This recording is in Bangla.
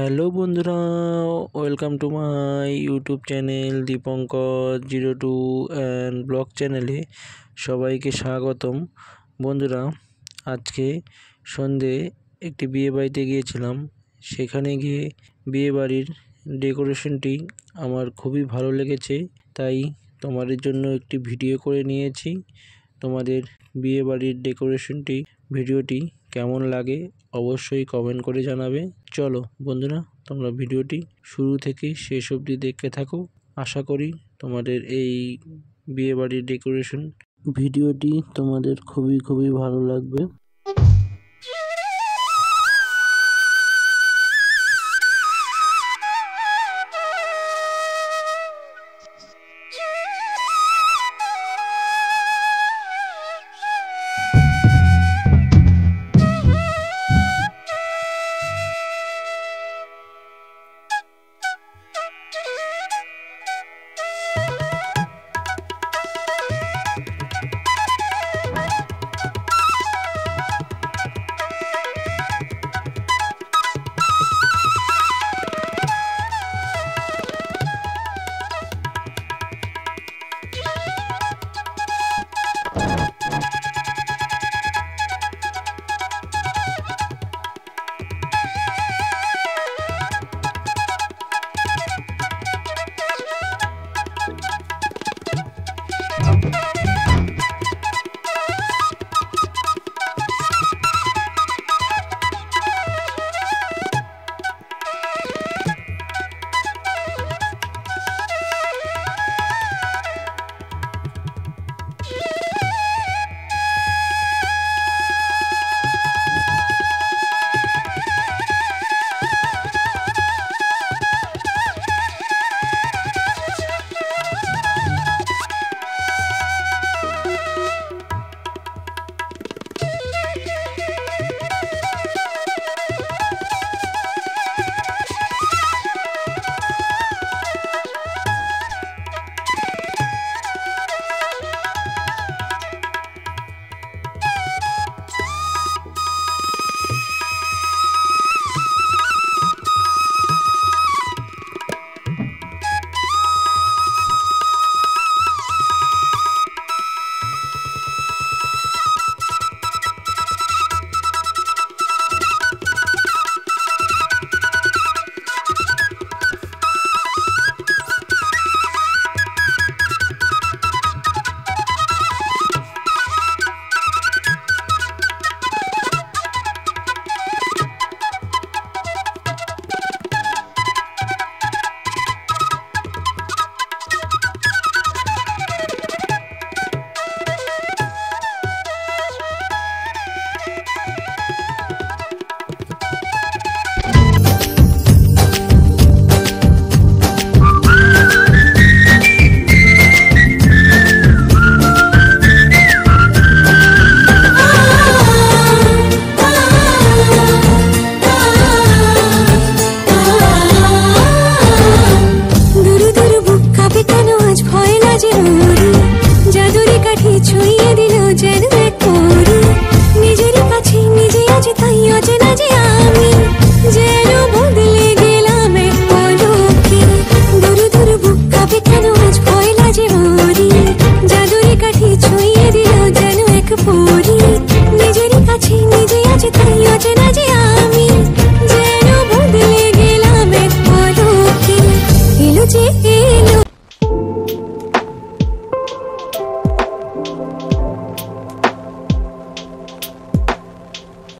হ্যালো বন্ধুরা, welcome to my YouTube channel দীপঙ্কর02 অ্যান্ড ব্লগ চ্যানেলে সবাইকে স্বাগতম। বন্ধুরা, আজকে সন্ধে একটি বিয়ে বাড়িতে গিয়েছিলাম। সেখানে গিয়ে বিয়ে বাড়ির ডেকোরেশনটি আমার খুবই ভালো লেগেছে, তাই তোমাদের জন্য একটি ভিডিও করে নিয়েছি। তোমাদের বিয়ে বাড়ির ডেকোরেশনটি ভিডিওটি কেমন লাগে অবশ্যই কমেন্ট করে জানাবে। চলো বন্ধুরা, তোমরা ভিডিওটি শুরু থেকে শেষ অবধি দেখতে থাকো। আশা করি তোমাদের এই বিয়ে বাড়ির ডেকোরেশন ভিডিওটি তোমাদের খুবই ভালো লাগবে। জাদুরি কাঠি ছুঁয়ে দিল যেন এক